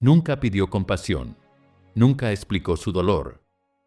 Nunca pidió compasión, nunca explicó su dolor.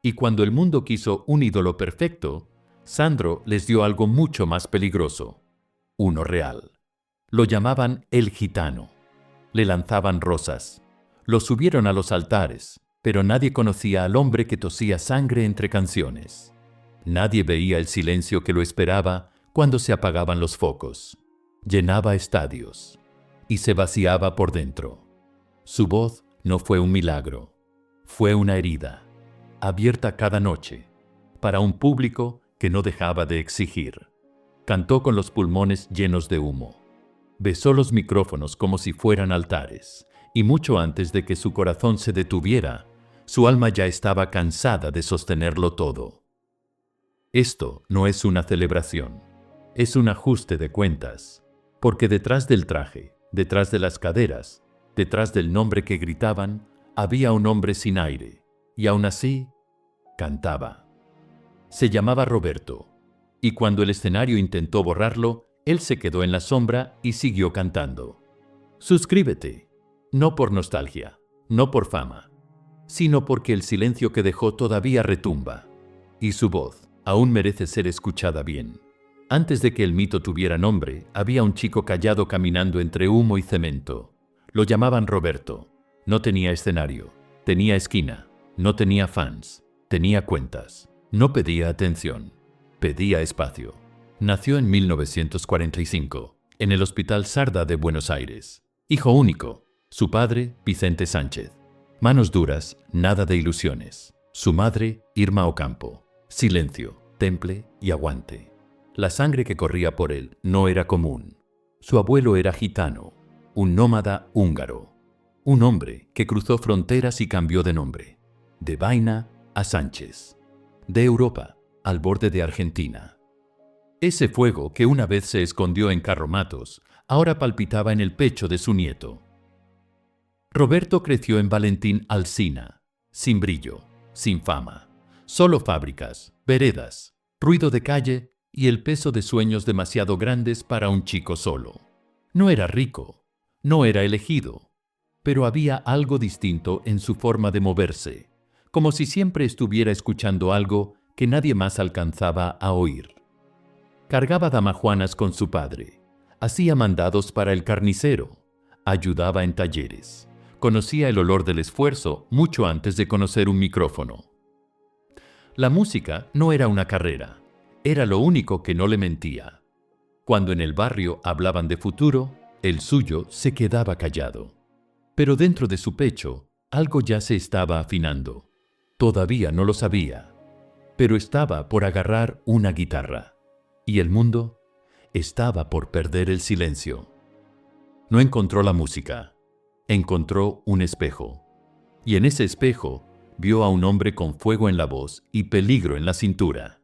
Y cuando el mundo quiso un ídolo perfecto, Sandro les dio algo mucho más peligroso, uno real. Lo llamaban el gitano. Le lanzaban rosas. Lo subieron a los altares, pero nadie conocía al hombre que tosía sangre entre canciones. Nadie veía el silencio que lo esperaba cuando se apagaban los focos. Llenaba estadios y se vaciaba por dentro. Su voz no fue un milagro, fue una herida, abierta cada noche, para un público que no dejaba de exigir. Cantó con los pulmones llenos de humo. Besó los micrófonos como si fueran altares, y mucho antes de que su corazón se detuviera, su alma ya estaba cansada de sostenerlo todo. Esto no es una celebración, es un ajuste de cuentas, porque detrás del traje, detrás de las caderas, detrás del nombre que gritaban, había un hombre sin aire, y aún así, cantaba. Se llamaba Roberto, y cuando el escenario intentó borrarlo, él se quedó en la sombra y siguió cantando. Suscríbete, no por nostalgia, no por fama, sino porque el silencio que dejó todavía retumba, y su voz aún merece ser escuchada bien. Antes de que el mito tuviera nombre, había un chico callado caminando entre humo y cemento. Lo llamaban Roberto. No tenía escenario, tenía esquina, no tenía fans, tenía cuentas. No pedía atención, pedía espacio. Nació en 1945, en el Hospital Sarda de Buenos Aires. Hijo único, su padre, Vicente Sánchez. Manos duras, nada de ilusiones. Su madre, Irma Ocampo. Silencio, temple y aguante. La sangre que corría por él no era común. Su abuelo era gitano, un nómada húngaro. Un hombre que cruzó fronteras y cambió de nombre. De Vaina a Sánchez. De Europa al borde de Argentina. Ese fuego que una vez se escondió en Carromatos, ahora palpitaba en el pecho de su nieto. Roberto creció en Valentín Alsina, sin brillo, sin fama, solo fábricas, veredas, ruido de calle y el peso de sueños demasiado grandes para un chico solo. No era rico, no era elegido, pero había algo distinto en su forma de moverse, como si siempre estuviera escuchando algo que nadie más alcanzaba a oír. Cargaba damajuanas con su padre, hacía mandados para el carnicero, ayudaba en talleres, conocía el olor del esfuerzo mucho antes de conocer un micrófono. La música no era una carrera, era lo único que no le mentía. Cuando en el barrio hablaban de futuro, el suyo se quedaba callado. Pero dentro de su pecho, algo ya se estaba afinando. Todavía no lo sabía, pero estaba por agarrar una guitarra. Y el mundo estaba por perder el silencio. No encontró la música, encontró un espejo. Y en ese espejo vio a un hombre con fuego en la voz y peligro en la cintura.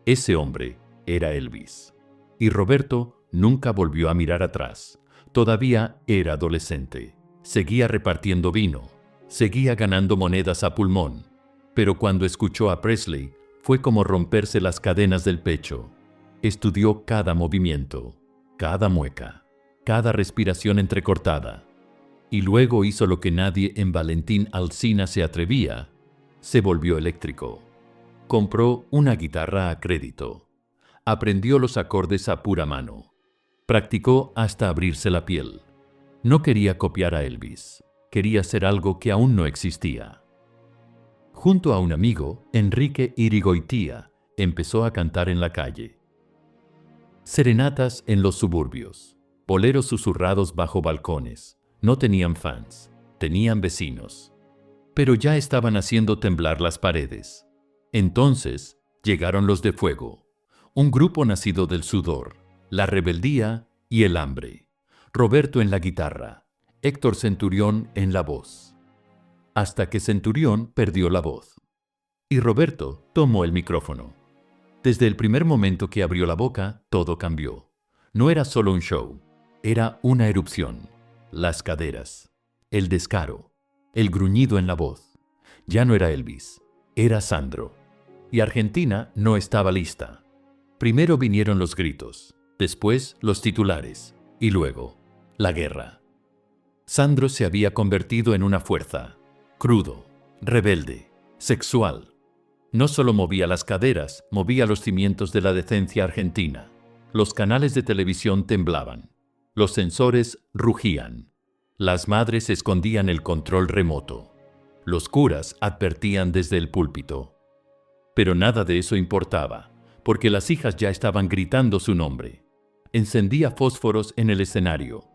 Ese hombre era Elvis. Y Roberto nunca volvió a mirar atrás. Todavía era adolescente. Seguía repartiendo vino. Seguía ganando monedas a pulmón. Pero cuando escuchó a Presley, fue como romperse las cadenas del pecho. Estudió cada movimiento, cada mueca, cada respiración entrecortada. Y luego hizo lo que nadie en Valentín Alsina se atrevía. Se volvió eléctrico. Compró una guitarra a crédito. Aprendió los acordes a pura mano. Practicó hasta abrirse la piel. No quería copiar a Elvis. Quería ser algo que aún no existía. Junto a un amigo, Enrique Irigoitía, empezó a cantar en la calle. Serenatas en los suburbios, boleros susurrados bajo balcones. No tenían fans, tenían vecinos. Pero ya estaban haciendo temblar las paredes. Entonces llegaron los de Fuego, un grupo nacido del sudor, la rebeldía y el hambre. Roberto en la guitarra, Héctor Centurión en la voz. Hasta que Centurión perdió la voz. Y Roberto tomó el micrófono. Desde el primer momento que abrió la boca, todo cambió. No era solo un show, era una erupción. Las caderas, el descaro, el gruñido en la voz. Ya no era Elvis, era Sandro. Y Argentina no estaba lista. Primero vinieron los gritos, después los titulares, y luego la guerra. Sandro se había convertido en una fuerza, crudo, rebelde, sexual. No solo movía las caderas, movía los cimientos de la decencia argentina. Los canales de televisión temblaban. Los sensores rugían. Las madres escondían el control remoto. Los curas advertían desde el púlpito. Pero nada de eso importaba, porque las hijas ya estaban gritando su nombre. Encendía fósforos en el escenario.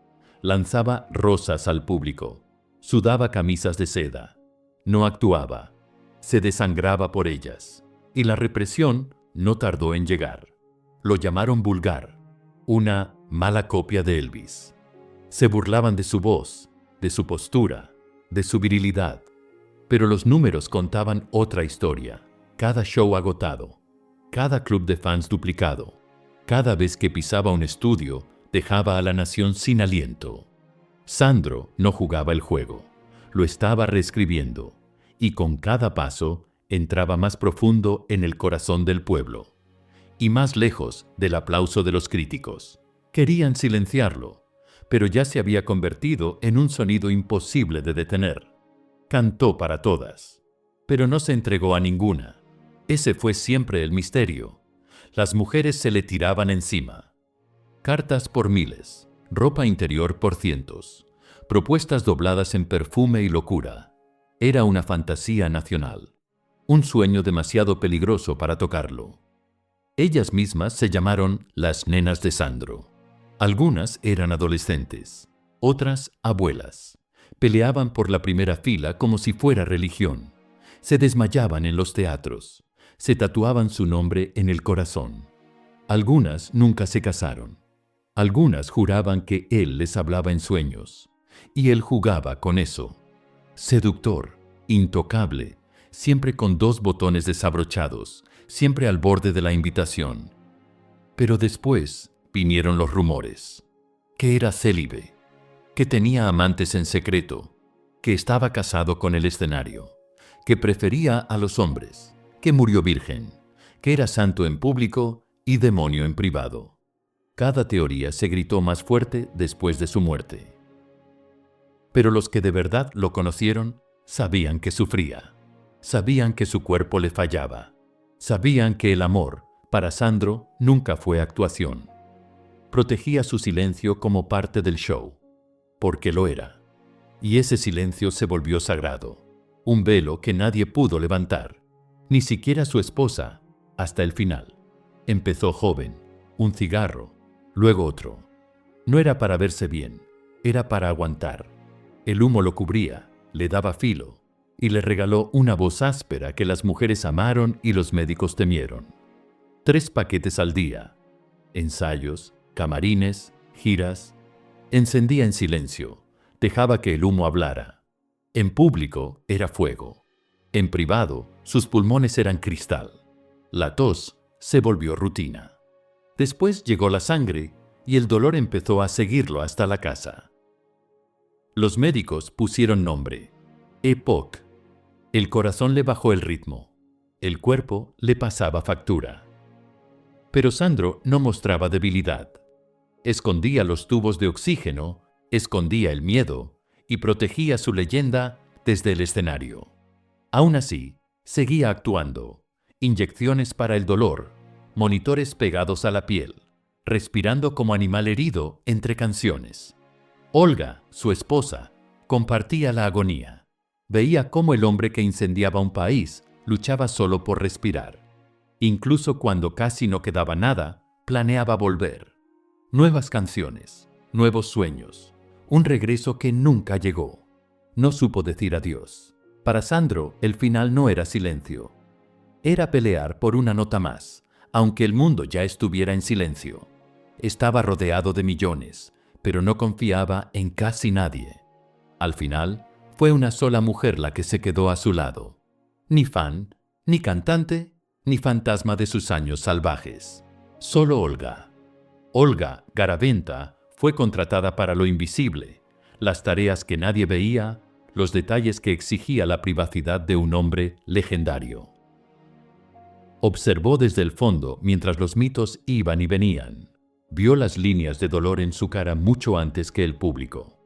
Lanzaba rosas al público. Sudaba camisas de seda. No actuaba. Se desangraba por ellas. Y la represión no tardó en llegar. Lo llamaron vulgar. Una mala copia de Elvis. Se burlaban de su voz, de su postura, de su virilidad. Pero los números contaban otra historia. Cada show agotado. Cada club de fans duplicado. Cada vez que pisaba un estudio, dejaba a la nación sin aliento. Sandro no jugaba el juego. Lo estaba reescribiendo. Y con cada paso, entraba más profundo en el corazón del pueblo. Y más lejos del aplauso de los críticos. Querían silenciarlo, pero ya se había convertido en un sonido imposible de detener. Cantó para todas, pero no se entregó a ninguna. Ese fue siempre el misterio. Las mujeres se le tiraban encima. Cartas por miles, ropa interior por cientos, propuestas dobladas en perfume y locura. Era una fantasía nacional, un sueño demasiado peligroso para tocarlo. Ellas mismas se llamaron las nenas de Sandro. Algunas eran adolescentes, otras abuelas. Peleaban por la primera fila como si fuera religión. Se desmayaban en los teatros. Se tatuaban su nombre en el corazón. Algunas nunca se casaron. Algunas juraban que él les hablaba en sueños. Y él jugaba con eso. Seductor, intocable, siempre con 2 botones desabrochados, siempre al borde de la invitación. Pero después vinieron los rumores. Que era célibe, que tenía amantes en secreto, que estaba casado con el escenario, que prefería a los hombres, que murió virgen, que era santo en público y demonio en privado. Cada teoría se gritó más fuerte después de su muerte. Pero los que de verdad lo conocieron sabían que sufría, sabían que su cuerpo le fallaba, sabían que el amor, para Sandro, nunca fue actuación. Protegía su silencio como parte del show, porque lo era. Y ese silencio se volvió sagrado, un velo que nadie pudo levantar, ni siquiera su esposa, hasta el final. Empezó joven, un cigarro, luego otro. No era para verse bien, era para aguantar. El humo lo cubría, le daba filo, y le regaló una voz áspera que las mujeres amaron y los médicos temieron. 3 paquetes al día, ensayos, camarines, giras. Encendía en silencio, dejaba que el humo hablara. En público era fuego. En privado, sus pulmones eran cristal. La tos se volvió rutina. Después llegó la sangre y el dolor empezó a seguirlo hasta la casa. Los médicos pusieron nombre. Epoch. El corazón le bajó el ritmo. El cuerpo le pasaba factura. Pero Sandro no mostraba debilidad. Escondía los tubos de oxígeno, escondía el miedo y protegía su leyenda desde el escenario. Aún así, seguía actuando. Inyecciones para el dolor, monitores pegados a la piel, respirando como animal herido entre canciones. Olga, su esposa, compartía la agonía. Veía cómo el hombre que incendiaba un país luchaba solo por respirar. Incluso cuando casi no quedaba nada, planeaba volver. Nuevas canciones, nuevos sueños, un regreso que nunca llegó. No supo decir adiós. Para Sandro, el final no era silencio. Era pelear por una nota más, aunque el mundo ya estuviera en silencio. Estaba rodeado de millones, pero no confiaba en casi nadie. Al final, fue una sola mujer la que se quedó a su lado. Ni fan, ni cantante, ni fantasma de sus años salvajes. Solo Olga. Olga Garaventa fue contratada para lo invisible, las tareas que nadie veía, los detalles que exigía la privacidad de un hombre legendario. Observó desde el fondo mientras los mitos iban y venían. Vio las líneas de dolor en su cara mucho antes que el público.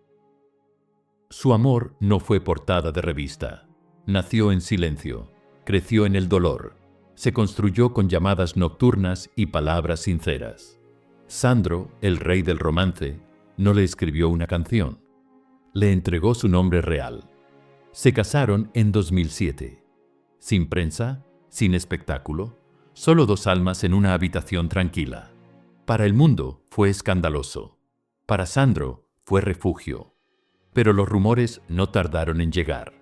Su amor no fue portada de revista. Nació en silencio, creció en el dolor, se construyó con llamadas nocturnas y palabras sinceras. Sandro, el rey del romance, no le escribió una canción. Le entregó su nombre real. Se casaron en 2007. Sin prensa, sin espectáculo, solo dos almas en una habitación tranquila. Para el mundo fue escandaloso. Para Sandro fue refugio. Pero los rumores no tardaron en llegar.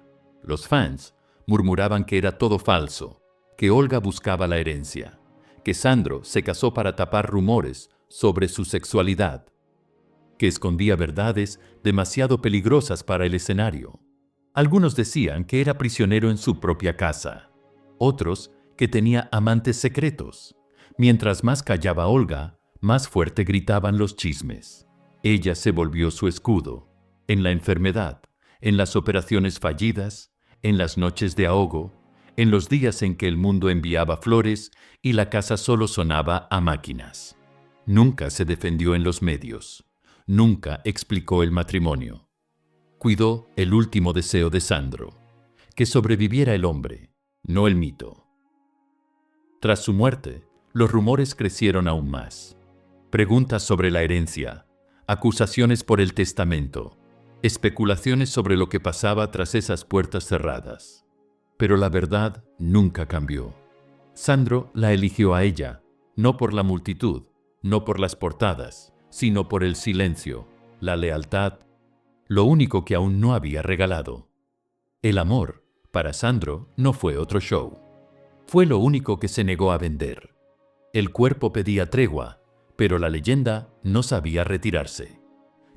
Los fans murmuraban que era todo falso, que Olga buscaba la herencia, que Sandro se casó para tapar rumores sobre su sexualidad, que escondía verdades demasiado peligrosas para el escenario. Algunos decían que era prisionero en su propia casa, otros que tenía amantes secretos. Mientras más callaba Olga, más fuerte gritaban los chismes. Ella se volvió su escudo, en la enfermedad, en las operaciones fallidas, en las noches de ahogo, en los días en que el mundo enviaba flores y la casa solo sonaba a máquinas. Nunca se defendió en los medios, nunca explicó el matrimonio. Cuidó el último deseo de Sandro, que sobreviviera el hombre, no el mito. Tras su muerte, los rumores crecieron aún más. Preguntas sobre la herencia, acusaciones por el testamento, especulaciones sobre lo que pasaba tras esas puertas cerradas. Pero la verdad nunca cambió. Sandro la eligió a ella, no por la multitud, no por las portadas, sino por el silencio, la lealtad, lo único que aún no había regalado. El amor, para Sandro, no fue otro show. Fue lo único que se negó a vender. El cuerpo pedía tregua, pero la leyenda no sabía retirarse.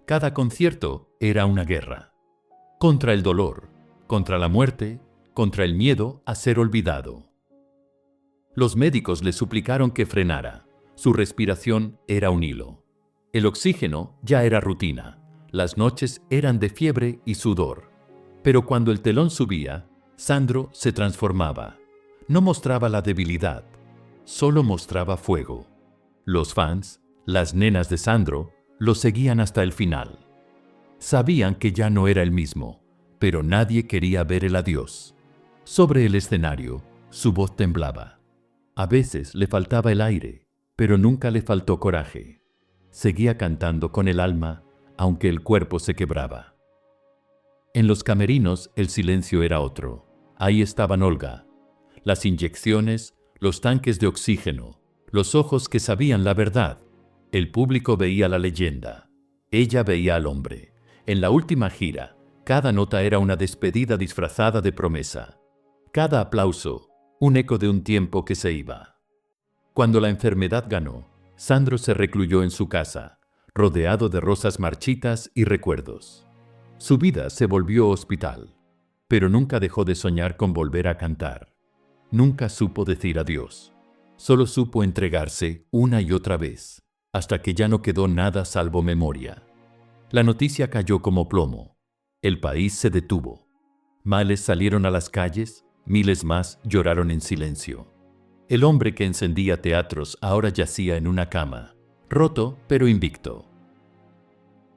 Cada concierto era una guerra. Contra el dolor, contra la muerte, contra el miedo a ser olvidado. Los médicos le suplicaron que frenara. Su respiración era un hilo. El oxígeno ya era rutina. Las noches eran de fiebre y sudor. Pero cuando el telón subía, Sandro se transformaba. No mostraba la debilidad, solo mostraba fuego. Los fans, las nenas de Sandro, lo seguían hasta el final. Sabían que ya no era el mismo, pero nadie quería ver el adiós. Sobre el escenario, su voz temblaba. A veces le faltaba el aire, pero nunca le faltó coraje. Seguía cantando con el alma, aunque el cuerpo se quebraba. En los camerinos el silencio era otro. Ahí estaban Olga, las inyecciones, los tanques de oxígeno, los ojos que sabían la verdad. El público veía la leyenda. Ella veía al hombre. En la última gira, cada nota era una despedida disfrazada de promesa. Cada aplauso, un eco de un tiempo que se iba. Cuando la enfermedad ganó, Sandro se recluyó en su casa, rodeado de rosas marchitas y recuerdos. Su vida se volvió hospital, pero nunca dejó de soñar con volver a cantar. Nunca supo decir adiós. Solo supo entregarse una y otra vez, hasta que ya no quedó nada salvo memoria. La noticia cayó como plomo. El país se detuvo. Miles salieron a las calles, miles más lloraron en silencio. El hombre que encendía teatros ahora yacía en una cama, roto pero invicto.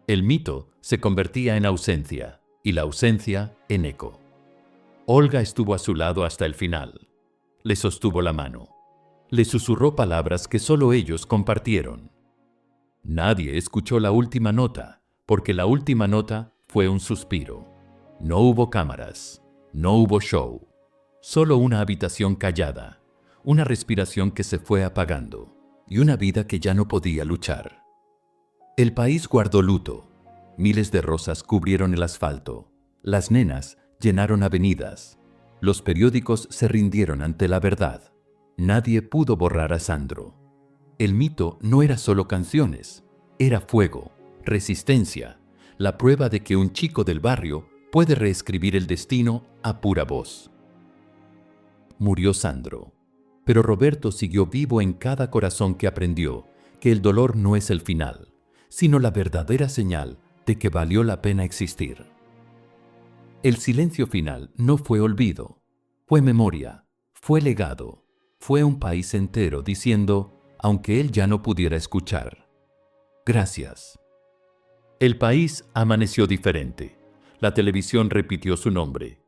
El mito se convertía en ausencia y la ausencia en eco. Olga estuvo a su lado hasta el final. Le sostuvo la mano. Le susurró palabras que solo ellos compartieron. Nadie escuchó la última nota, porque la última nota fue un suspiro. No hubo cámaras, no hubo show, solo una habitación callada, una respiración que se fue apagando y una vida que ya no podía luchar. El país guardó luto. Miles de rosas cubrieron el asfalto. Las nenas llenaron avenidas. Los periódicos se rindieron ante la verdad. Nadie pudo borrar a Sandro. El mito no era solo canciones, era fuego, resistencia, la prueba de que un chico del barrio puede reescribir el destino a pura voz. Murió Sandro, pero Roberto siguió vivo en cada corazón que aprendió que el dolor no es el final, sino la verdadera señal de que valió la pena existir. El silencio final no fue olvido, fue memoria, fue legado, fue un país entero diciendo, aunque él ya no pudiera escuchar: gracias. El país amaneció diferente. La televisión repitió su nombre.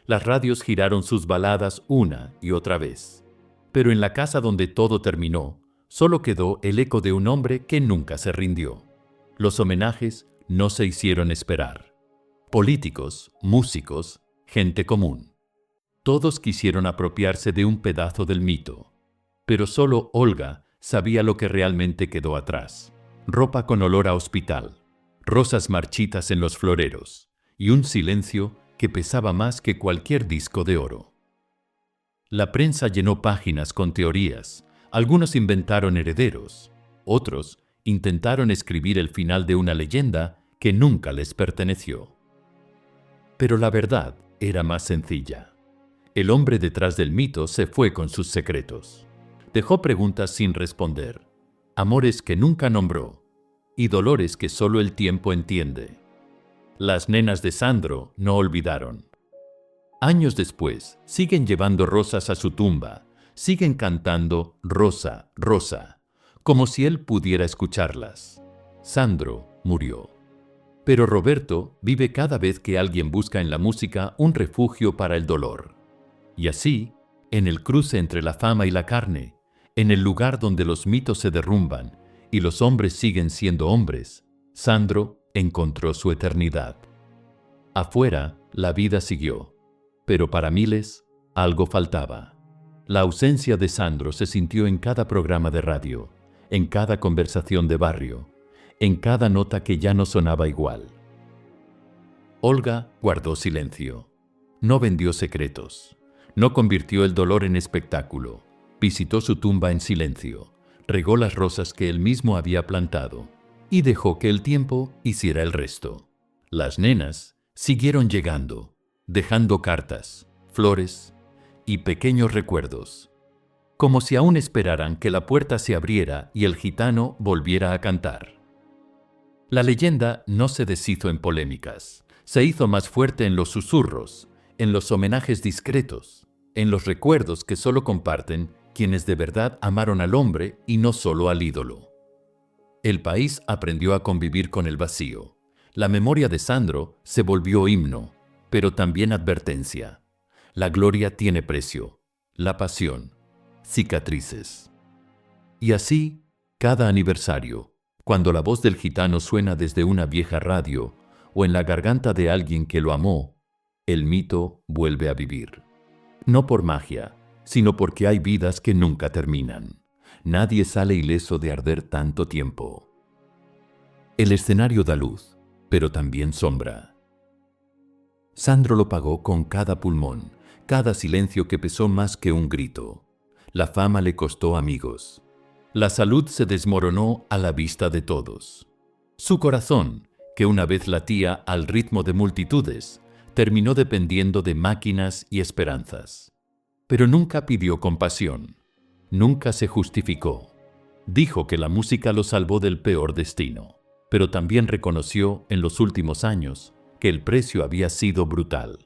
Las radios giraron sus baladas una y otra vez. Pero en la casa donde todo terminó, solo quedó el eco de un hombre que nunca se rindió. Los homenajes no se hicieron esperar. Políticos, músicos, gente común. Todos quisieron apropiarse de un pedazo del mito. Pero solo Olga sabía lo que realmente quedó atrás. Ropa con olor a hospital, rosas marchitas en los floreros y un silencio que pesaba más que cualquier disco de oro. La prensa llenó páginas con teorías. Algunos inventaron herederos, otros intentaron escribir el final de una leyenda que nunca les perteneció. Pero la verdad era más sencilla. El hombre detrás del mito se fue con sus secretos. Dejó preguntas sin responder, amores que nunca nombró y dolores que solo el tiempo entiende. Las nenas de Sandro no olvidaron. Años después, siguen llevando rosas a su tumba, siguen cantando Rosa, Rosa, como si él pudiera escucharlas. Sandro murió. Pero Roberto vive cada vez que alguien busca en la música un refugio para el dolor. Y así, en el cruce entre la fama y la carne, en el lugar donde los mitos se derrumban y los hombres siguen siendo hombres, Sandro encontró su eternidad. Afuera, la vida siguió, pero para miles, algo faltaba. La ausencia de Sandro se sintió en cada programa de radio, en cada conversación de barrio, en cada nota que ya no sonaba igual. Olga guardó silencio. No vendió secretos. No convirtió el dolor en espectáculo. Visitó su tumba en silencio. Regó las rosas que él mismo había plantado y dejó que el tiempo hiciera el resto. Las nenas siguieron llegando, dejando cartas, flores y pequeños recuerdos, como si aún esperaran que la puerta se abriera y el gitano volviera a cantar. La leyenda no se deshizo en polémicas, se hizo más fuerte en los susurros, en los homenajes discretos, en los recuerdos que solo comparten quienes de verdad amaron al hombre y no solo al ídolo. El país aprendió a convivir con el vacío. La memoria de Sandro se volvió himno, pero también advertencia. La gloria tiene precio, la pasión, cicatrices. Y así, cada aniversario, cuando la voz del gitano suena desde una vieja radio o en la garganta de alguien que lo amó, el mito vuelve a vivir. No por magia, sino porque hay vidas que nunca terminan. Nadie sale ileso de arder tanto tiempo. El escenario da luz, pero también sombra. Sandro lo pagó con cada pulmón, cada silencio que pesó más que un grito. La fama le costó amigos. La salud se desmoronó a la vista de todos. Su corazón, que una vez latía al ritmo de multitudes, terminó dependiendo de máquinas y esperanzas. Pero nunca pidió compasión, nunca se justificó. Dijo que la música lo salvó del peor destino, pero también reconoció en los últimos años que el precio había sido brutal.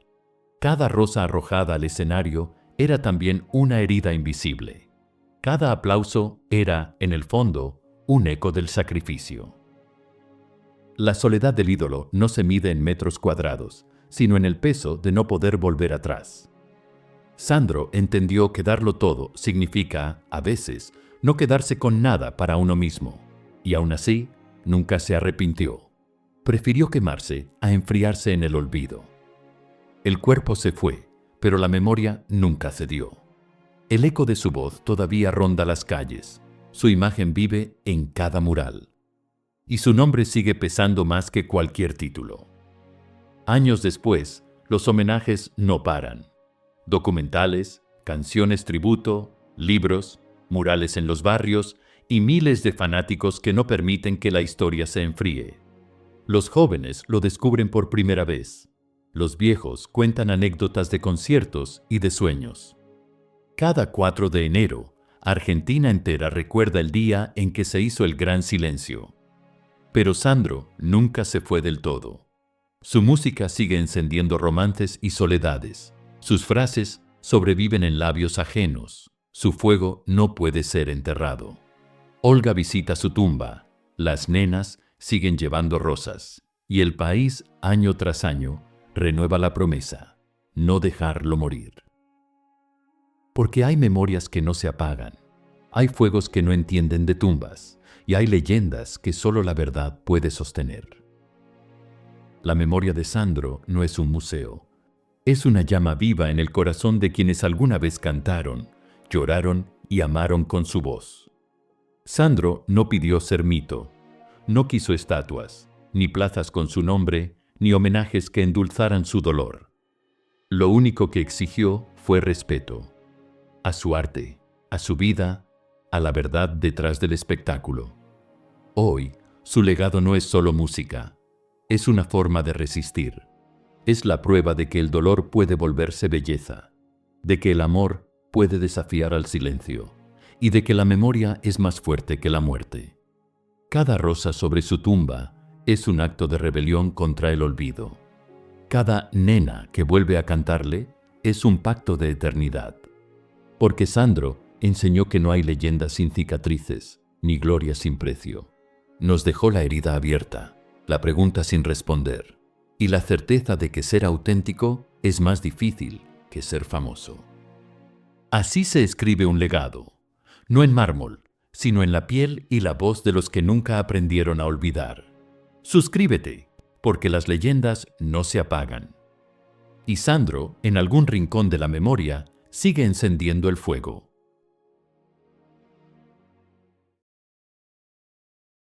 Cada rosa arrojada al escenario era también una herida invisible. Cada aplauso era, en el fondo, un eco del sacrificio. La soledad del ídolo no se mide en metros cuadrados, sino en el peso de no poder volver atrás. Sandro entendió que darlo todo significa, a veces, no quedarse con nada para uno mismo, y aún así, nunca se arrepintió. Prefirió quemarse a enfriarse en el olvido. El cuerpo se fue, pero la memoria nunca cedió. El eco de su voz todavía ronda las calles, su imagen vive en cada mural, y su nombre sigue pesando más que cualquier título. Años después, los homenajes no paran. Documentales, canciones tributo, libros, murales en los barrios y miles de fanáticos que no permiten que la historia se enfríe. Los jóvenes lo descubren por primera vez. Los viejos cuentan anécdotas de conciertos y de sueños. Cada 4 de enero, Argentina entera recuerda el día en que se hizo el gran silencio. Pero Sandro nunca se fue del todo. Su música sigue encendiendo romances y soledades. Sus frases sobreviven en labios ajenos. Su fuego no puede ser enterrado. Olga visita su tumba. Las nenas siguen llevando rosas. Y el país, año tras año, renueva la promesa, no dejarlo morir. Porque hay memorias que no se apagan, hay fuegos que no entienden de tumbas, y hay leyendas que solo la verdad puede sostener. La memoria de Sandro no es un museo, es una llama viva en el corazón de quienes alguna vez cantaron, lloraron y amaron con su voz. Sandro no pidió ser mito, no quiso estatuas, ni plazas con su nombre, ni homenajes que endulzaran su dolor. Lo único que exigió fue respeto, a su arte, a su vida, a la verdad detrás del espectáculo. Hoy, su legado no es solo música, es una forma de resistir. Es la prueba de que el dolor puede volverse belleza, de que el amor puede desafiar al silencio, y de que la memoria es más fuerte que la muerte. Cada rosa sobre su tumba es un acto de rebelión contra el olvido. Cada nena que vuelve a cantarle es un pacto de eternidad. Porque Sandro enseñó que no hay leyenda sin cicatrices, ni gloria sin precio. Nos dejó la herida abierta, la pregunta sin responder, y la certeza de que ser auténtico es más difícil que ser famoso. Así se escribe un legado, no en mármol, sino en la piel y la voz de los que nunca aprendieron a olvidar. Suscríbete, porque las leyendas no se apagan. Y Sandro, en algún rincón de la memoria, sigue encendiendo el fuego.